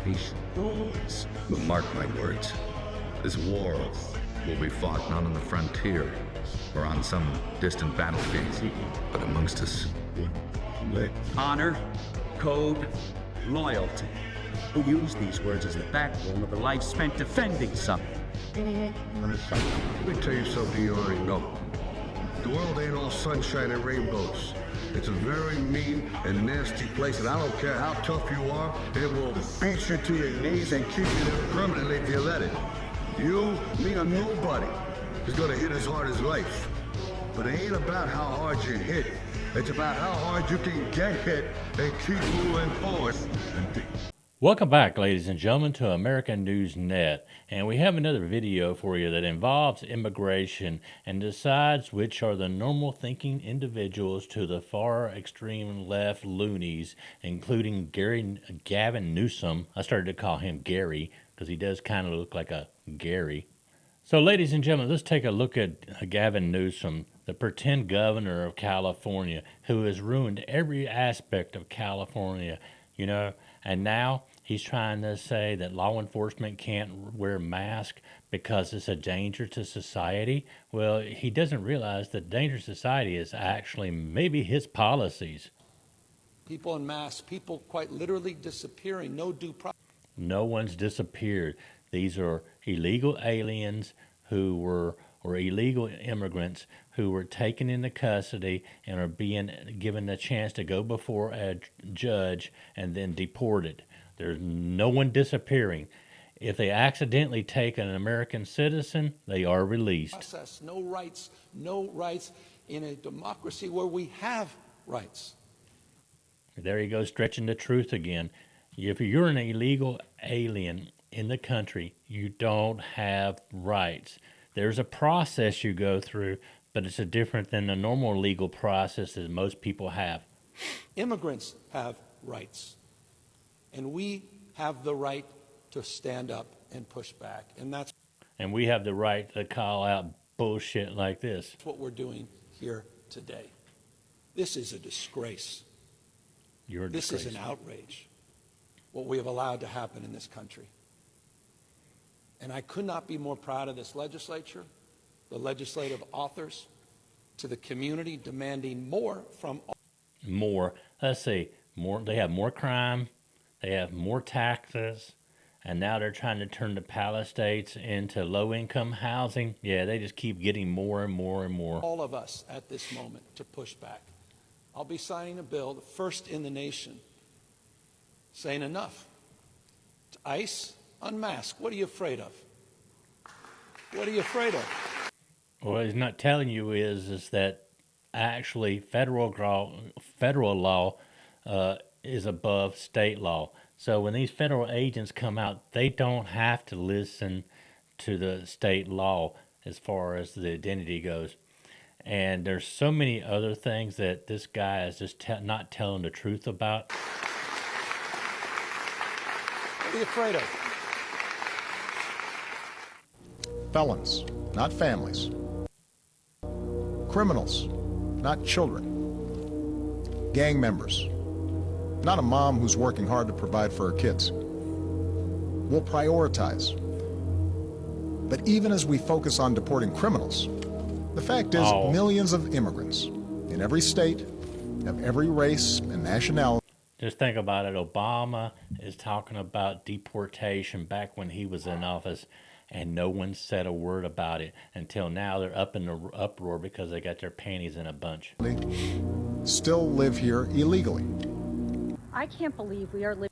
peace. But mark my words, this war will be fought not on the frontier or on some distant battlefield, but amongst us. Honor, code, loyalty. We use these words as the backbone of a life spent defending something. Let me tell you something you already know. The world ain't all sunshine and rainbows. It's a very mean and nasty place, and I don't care how tough you are, it will beat you to your knees and keep you there permanently if you let it. You, me, or nobody is gonna hit as hard as life. But it ain't about how hard you hit. It's about how hard you can get hit and keep moving forward. Welcome back, ladies and gentlemen, to American News Net, and we have another video for you that involves immigration and decides which are the normal thinking individuals to the far extreme left loonies, including Gavin Newsom. I started to call him Gary because he does kind of look like a Gary. So, ladies and gentlemen, let's take a look at Gavin Newsom, the pretend governor of California, who has ruined every aspect of California, you know, and now he's trying to say that law enforcement can't wear masks because it's a danger to society. Well, he doesn't realize that danger to society is actually maybe his policies. People in mass, people quite literally disappearing, no due process. No one's disappeared. These are illegal aliens who were, or illegal immigrants who were taken into custody and are being given a chance to go before a judge and then deported. There's no one disappearing. If they accidentally take an American citizen, they are released. No rights in a democracy where we have rights. There you go, stretching the truth again. If you're an illegal alien in the country, you don't have rights. There's a process you go through, but it's different than the normal legal process that most people have. Immigrants have rights, and we have the right to stand up and push back, and we have the right to call out bullshit like this. That's what we're doing here today. This is a disgrace. This is an outrage, what we have allowed to happen in this country. And I could not be more proud of this legislature, the legislative authors, to the community demanding more from all. More. Let's see. More. They have more crime. They have more taxes. And now they're trying to turn the Palace States into low-income housing. Yeah, they just keep getting more and more and more. All of us at this moment to push back. I'll be signing a bill, the first in the nation, saying enough. ICE, unmask. What are you afraid of? What are you afraid of? What he's not telling you is that actually federal law is above state law. So when these federal agents come out, they don't have to listen to the state law as far as the identity goes. And there's so many other things that this guy is just not telling the truth about. What are you afraid of? Felons, not families. Criminals, not children. Gang members, not a mom who's working hard to provide for her kids. We'll prioritize. But even as we focus on deporting criminals, the fact is millions of immigrants in every state, of every race and nationality. Just think about it. Obama is talking about deportation back when he was in office, and no one said a word about it until now. They're up in the uproar because they got their panties in a bunch. Still live here illegally. I can't believe we are living.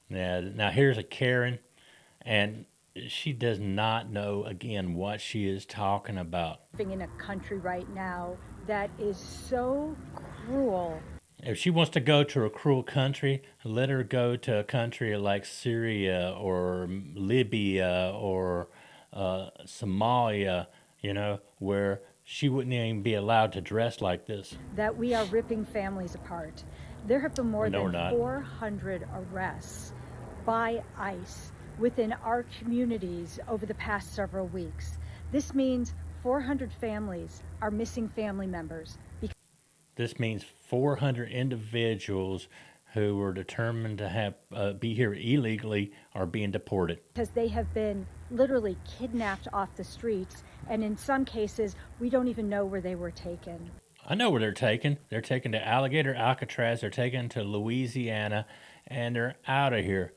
Yeah, now here's a Karen, and she does not know, again, what she is talking about. Living in a country right now that is so cruel. If she wants to go to a cruel country, let her go to a country like Syria or Libya or Somalia, you know, where she wouldn't even be allowed to dress like this. That we are ripping families apart. There have been more than 400 arrests by ICE within our communities over the past several weeks. This means 400 families are missing family members. This means 400 individuals who were determined to have be here illegally are being deported. Because they have been literally kidnapped off the streets, and in some cases, we don't even know where they were taken. I know where they're taken. They're taken to Alligator Alcatraz. They're taken to Louisiana, and they're out of here.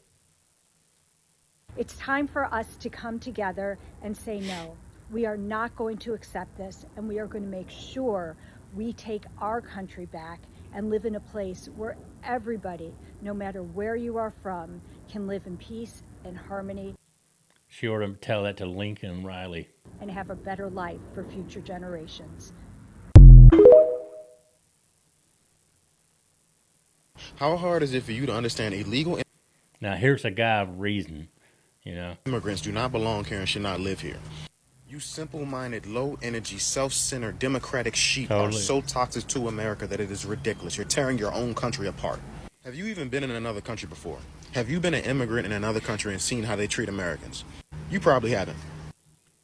It's time for us to come together and say no. We are not going to accept this, and we are going to make sure we take our country back and live in a place where everybody, no matter where you are from, can live in peace and harmony. She ought to tell that to Lincoln Riley. And have a better life for future generations. How hard is it for you to understand illegal Now here's a guy of reason, you know. Immigrants do not belong here and should not live here. You simple-minded, low-energy, self-centered, democratic sheep are so toxic to America that it is ridiculous. You're tearing your own country apart. Have you even been in another country before? Have you been an immigrant in another country and seen how they treat Americans? You probably haven't.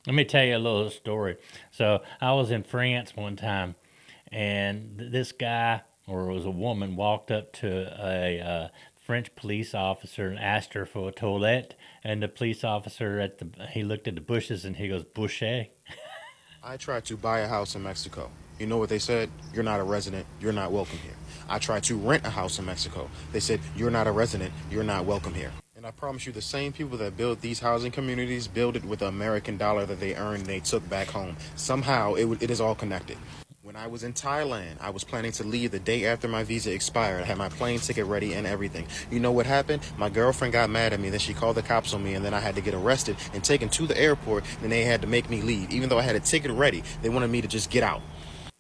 Let me tell you a little story. So I was in France one time, and this guy, or it was a woman, walked up to a French police officer and asked her for a toilet, and the police officer he looked at the bushes and he goes, "Boucher." I tried to buy a house in Mexico. You know what they said? You're not a resident. You're not welcome here. I tried to rent a house in Mexico. They said, you're not a resident. You're not welcome here. And I promise you, the same people that build these housing communities build it with the American dollar that they earned and they took back home. Somehow, it is all connected. When I was in Thailand, I was planning to leave the day after my visa expired. I had my plane ticket ready and everything. You know what happened? My girlfriend got mad at me. Then she called the cops on me, and then I had to get arrested and taken to the airport. And they had to make me leave. Even though I had a ticket ready, they wanted me to just get out.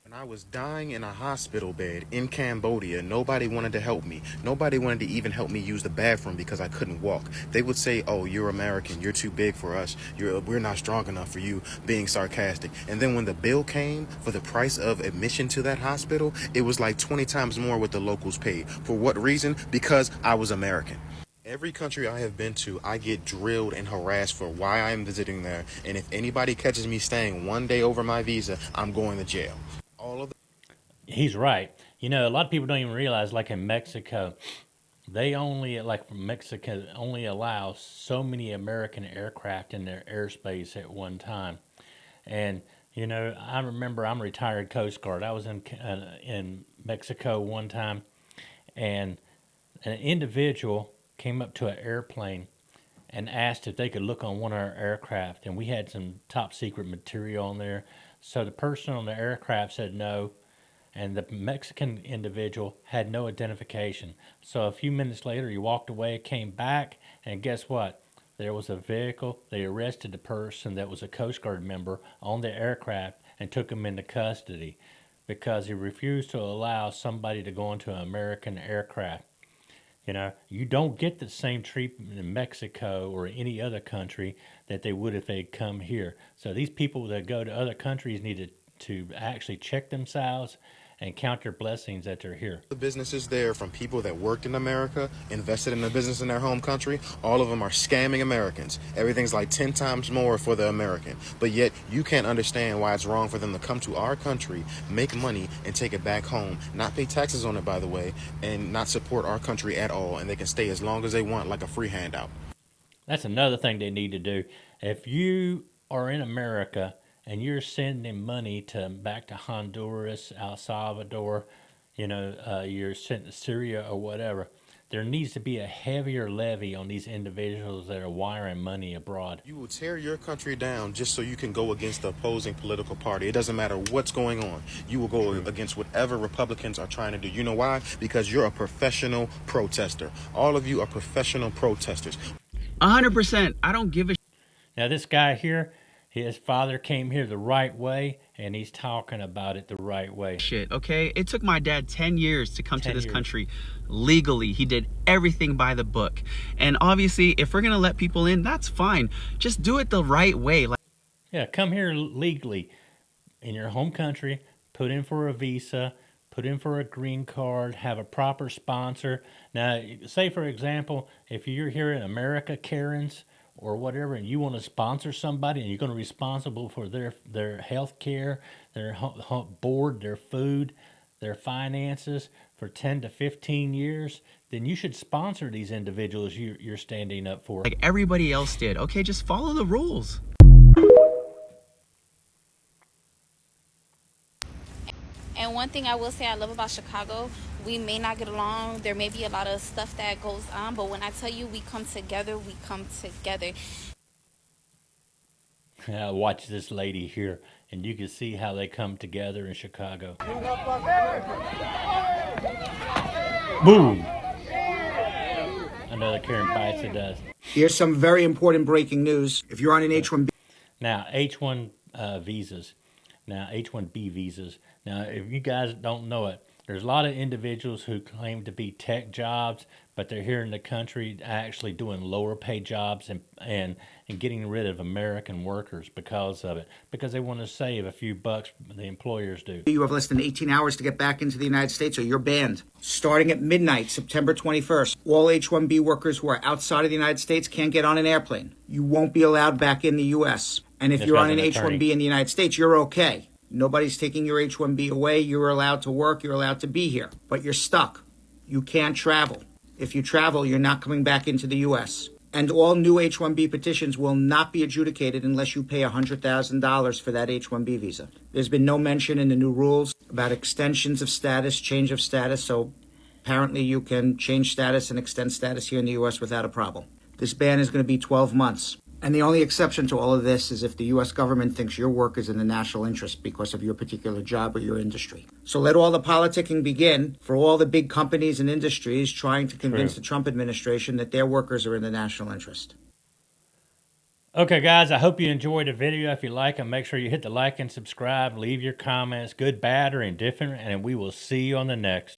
When I was dying in a hospital bed in Cambodia, nobody wanted to help me. Nobody wanted to even help me use the bathroom because I couldn't walk. They would say, oh, you're American. You're too big for us. We're not strong enough for you, being sarcastic. And then when the bill came for the price of admission to that hospital, it was like 20 times more what the locals paid. For what reason? Because I was American. Every country I have been to, I get drilled and harassed for why I am visiting there. And if anybody catches me staying one day over my visa, I'm going to jail. He's right. You know, a lot of people don't even realize, like in Mexico, Mexico only allows so many American aircraft in their airspace at one time. And, you know, I remember I'm a retired Coast Guard. I was in Mexico one time, and an individual came up to an airplane and asked if they could look on one of our aircraft. And we had some top secret material on there. So the person on the aircraft said no, and the Mexican individual had no identification. So a few minutes later, he walked away, came back, and guess what? There was a vehicle. They arrested the person that was a Coast Guard member on the aircraft and took him into custody because he refused to allow somebody to go into an American aircraft. You know, you don't get the same treatment in Mexico or any other country that they would if they come here. So these people that go to other countries need to actually check themselves and count their blessings that they're here. The businesses there, from people that worked in America, invested in a business in their home country, all of them are scamming Americans. Everything's like 10 times more for the American. But yet, you can't understand why it's wrong for them to come to our country, make money, and take it back home, not pay taxes on it, by the way, and not support our country at all, and they can stay as long as they want like a free handout. That's another thing they need to do. If you are in America and you're sending money back to Honduras, El Salvador, you know, you're sent to Syria or whatever, there needs to be a heavier levy on these individuals that are wiring money abroad. You will tear your country down just so you can go against the opposing political party. It doesn't matter what's going on. You will go against whatever Republicans are trying to do. You know why? Because you're a professional protester. All of you are professional protesters. 100%. I don't give a Now this guy here, his father came here the right way, and he's talking about it the right way. shit, okay? It took my dad 10 years to come to this country legally. He did everything by the book. And obviously, if we're going to let people in, that's fine. Just do it the right way. Yeah, come here legally in your home country, put in for a visa, put in for a green card, have a proper sponsor. Now, say, for example, if you're here in America, Karens, or whatever, and you want to sponsor somebody and you're going to be responsible for their health care, their board, their food, their finances for 10 to 15 years, then you should sponsor these individuals you're standing up for. Like everybody else did. Okay, just follow the rules. And one thing I will say I love about Chicago, we may not get along. There may be a lot of stuff that goes on, but when I tell you we come together, we come together. Watch this lady here, and you can see how they come together in Chicago. Boom! Another Karen bites the dust. Here's some very important breaking news. If you're on an H-1B... Now, H-1 visas. Now, H-1B visas. Now, if you guys don't know it, there's a lot of individuals who claim to be tech jobs, but they're here in the country actually doing lower paid jobs and getting rid of American workers because of it, because they want to save a few bucks, the employers do. You have less than 18 hours to get back into the United States or you're banned. Starting at midnight, September 21st, all H-1B workers who are outside of the United States can't get on an airplane. You won't be allowed back in the U.S. And if you're on an H-1B in the United States, you're okay. Nobody's taking your H-1B away. You're allowed to work. You're allowed to be here. But you're stuck. You can't travel. If you travel, you're not coming back into the U.S. And all new H-1B petitions will not be adjudicated unless you pay $100,000 for that H-1B visa. There's been no mention in the new rules about extensions of status, change of status, so apparently you can change status and extend status here in the U.S. without a problem. This ban is going to be 12 months. And the only exception to all of this is if the U.S. government thinks your work is in the national interest because of your particular job or your industry. So let all the politicking begin for all the big companies and industries trying to convince the Trump administration that their workers are in the national interest. Okay, guys, I hope you enjoyed the video. If you like them, make sure you hit the like and subscribe. Leave your comments, good, bad, or indifferent, and we will see you on the next.